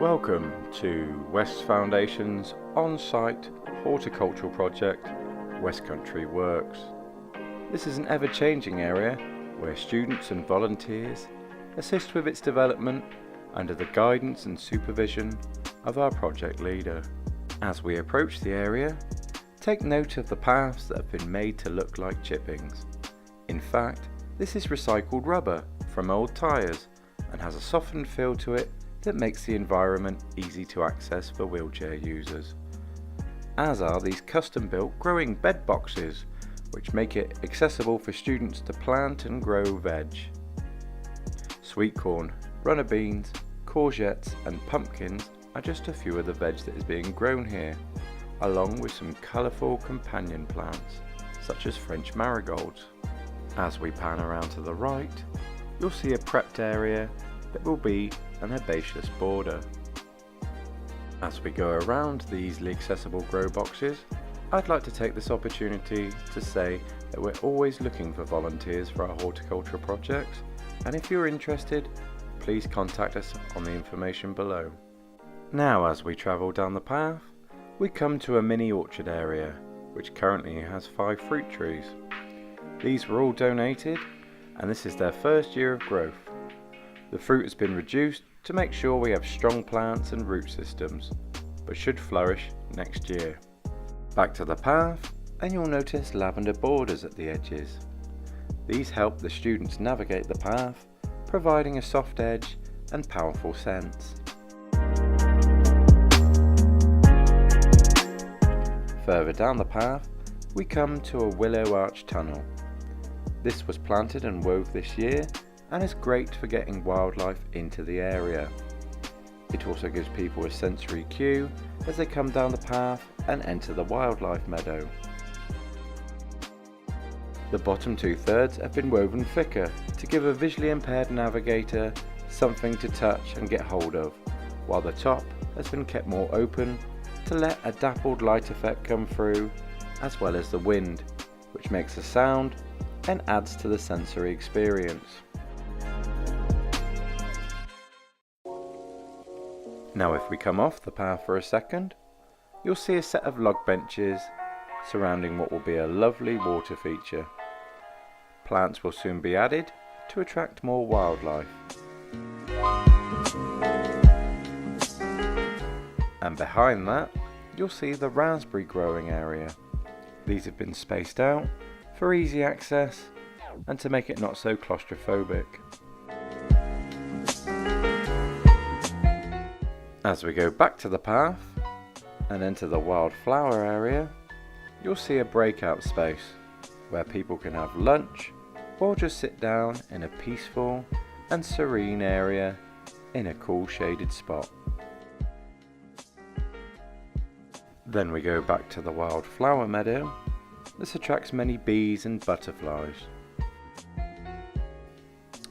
Welcome to West Foundation's on-site horticultural project, West Country Works. This is an ever-changing area where students and volunteers assist with its development under the guidance and supervision of our project leader. As we approach the area, take note of the paths that have been made to look like chippings. In fact, this is recycled rubber from old tyres and has a softened feel to it that makes the environment easy to access for wheelchair users. As are these custom-built growing bed boxes, which make it accessible for students to plant and grow veg. Sweet corn, runner beans, courgettes and pumpkins are just a few of the veg that is being grown here, along with some colourful companion plants, such as French marigolds. As we pan around to the right, you'll see a prepped area that will be an herbaceous border. As we go around the easily accessible grow boxes, I'd like to take this opportunity to say that we're always looking for volunteers for our horticulture projects, and if you're interested, please contact us on the information below. Now, as we travel down the path, we come to a mini orchard area, which currently has 5 fruit trees. These were all donated, and this is their first year of growth. The fruit has been reduced to make sure we have strong plants and root systems, but should flourish next year. Back to the path, and you'll notice lavender borders at the edges. These help the students navigate the path, providing a soft edge and powerful scents. Further down the path, we come to a willow arch tunnel. This was planted and wove this year and is great for getting wildlife into the area. It also gives people a sensory cue as they come down the path and enter the wildlife meadow. The bottom 2/3 have been woven thicker to give a visually impaired navigator something to touch and get hold of, while the top has been kept more open to let a dappled light effect come through, as well as the wind, which makes a sound and adds to the sensory experience. Now if we come off the path for a second, you'll see a set of log benches surrounding what will be a lovely water feature. Plants will soon be added to attract more wildlife. And behind that, you'll see the raspberry growing area. These have been spaced out for easy access and to make it not so claustrophobic. As we go back to the path and enter the wildflower area, you'll see a breakout space where people can have lunch or just sit down in a peaceful and serene area in a cool shaded spot. Then we go back to the wildflower meadow. This attracts many bees and butterflies.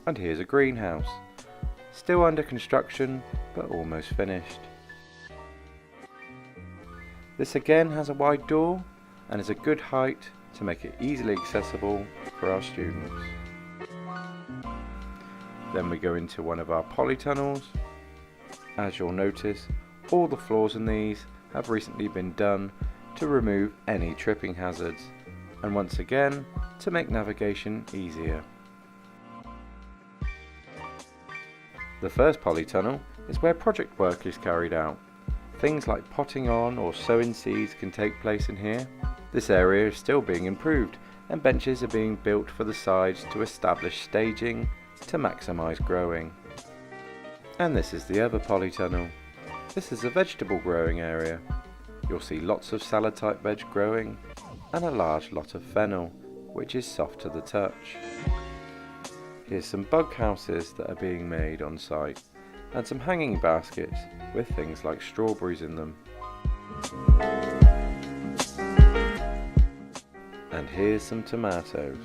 And here's a greenhouse, still under construction but almost finished. This again has a wide door and is a good height to make it easily accessible for our students. Then we go into one of our polytunnels. As you'll notice, all the floors in these have recently been done to remove any tripping hazards, and once again to make navigation easier. The first polytunnel is where project work is carried out. Things like potting on or sowing seeds can take place in here. This area is still being improved and benches are being built for the sides to establish staging to maximise growing. And this is the other polytunnel. This is a vegetable growing area. You'll see lots of salad type veg growing and a large lot of fennel, which is soft to the touch. Here's some bug houses that are being made on site and some hanging baskets with things like strawberries in them. And here's some tomatoes.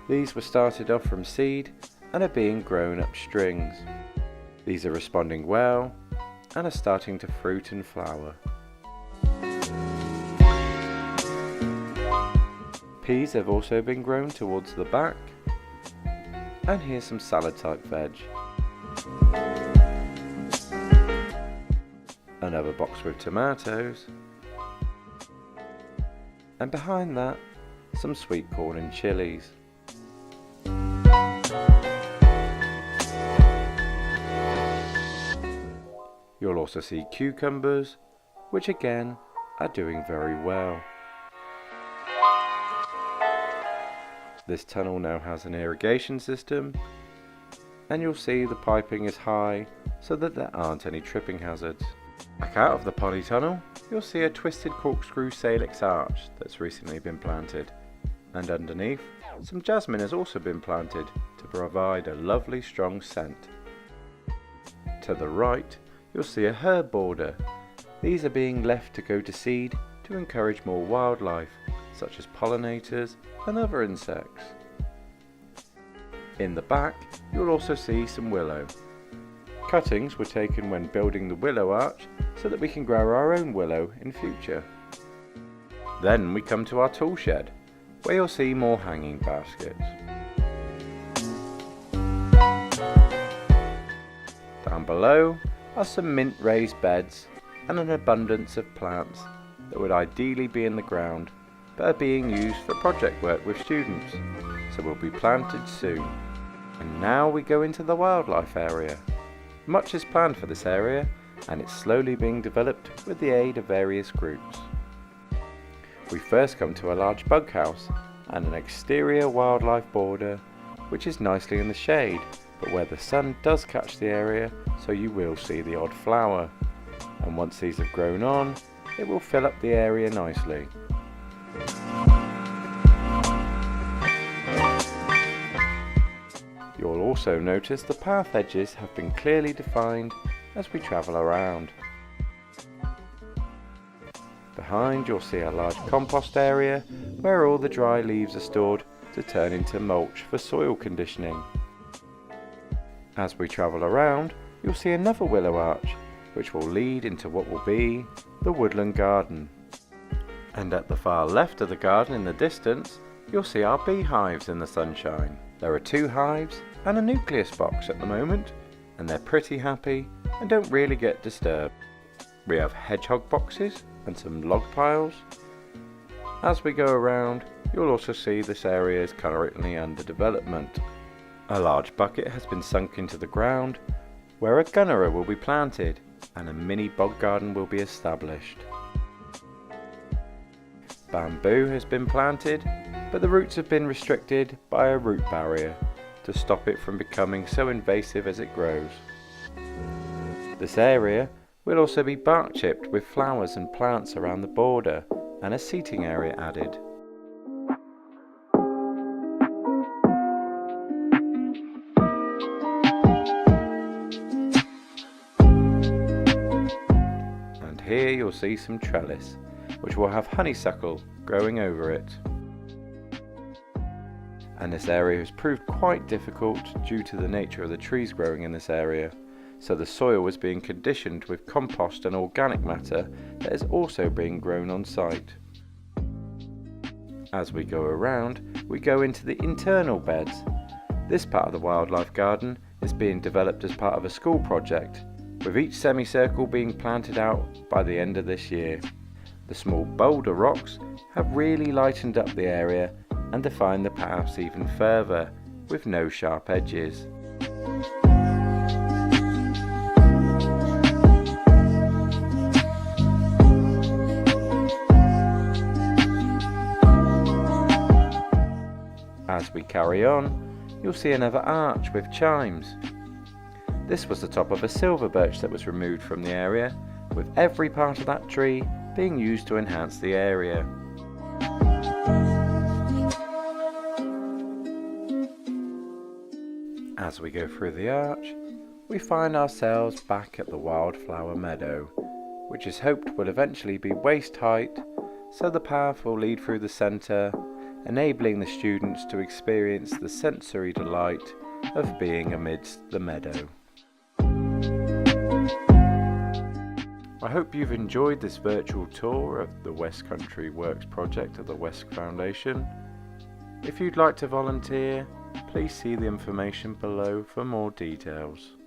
These were started off from seed and are being grown up strings. These are responding well and are starting to fruit and flower. Peas have also been grown towards the back, and here's some salad type veg. another box with tomatoes, and behind that some sweet corn and chilies. You'll also see cucumbers, which again are doing very well. This tunnel now has an irrigation system, and you'll see the piping is high so that there aren't any tripping hazards. Back out of the polytunnel, you'll see a twisted corkscrew salix arch that's recently been planted, and underneath, some jasmine has also been planted to provide a lovely strong scent. To the right, you'll see a herb border. These are being left to go to seed to encourage more wildlife, such as pollinators and other insects. In the back, you'll also see some willow. Cuttings were taken when building the willow arch so that we can grow our own willow in future. Then we come to our tool shed, where you'll see more hanging baskets. Down below are some mint raised beds and an abundance of plants that would ideally be in the ground but are being used for project work with students, so will be planted soon. And now we go into the wildlife area. Much is planned for this area, and it's slowly being developed with the aid of various groups. We first come to a large bug house and an exterior wildlife border, which is nicely in the shade, but where the sun does catch the area, so you will see the odd flower. And once these have grown on, it will fill up the area nicely. You'll also notice the path edges have been clearly defined as we travel around. Behind, you'll see a large compost area where all the dry leaves are stored to turn into mulch for soil conditioning. As we travel around, you'll see another willow arch, which will lead into what will be the woodland garden. And at the far left of the garden in the distance, you'll see our beehives in the sunshine. There are 2 hives and a nucleus box at the moment, and they're pretty happy and don't really get disturbed. We have hedgehog boxes and some log piles. As we go around, you'll also see this area is currently under development. A large bucket has been sunk into the ground where a gunnera will be planted and a mini bog garden will be established. Bamboo has been planted, but the roots have been restricted by a root barrier to stop it from becoming so invasive as it grows. This area will also be bark chipped with flowers and plants around the border and a seating area added. And here you'll see some trellis, which will have honeysuckle growing over it. And this area has proved quite difficult due to the nature of the trees growing in this area, so the soil was being conditioned with compost and organic matter that is also being grown on site. As we go around, we go into the internal beds. This part of the wildlife garden is being developed as part of a school project, with each semicircle being planted out by the end of this year. The small boulder rocks have really lightened up the area and defined the paths even further, with no sharp edges. As we carry on, you'll see another arch with chimes. This was the top of a silver birch that was removed from the area, with every part of that tree being used to enhance the area. As we go through the arch, we find ourselves back at the wildflower meadow, which is hoped will eventually be waist height, so the path will lead through the centre, enabling the students to experience the sensory delight of being amidst the meadow. I hope you've enjoyed this virtual tour of the West Country Works project of the Wesc Foundation. If you'd like to volunteer, please see the information below for more details.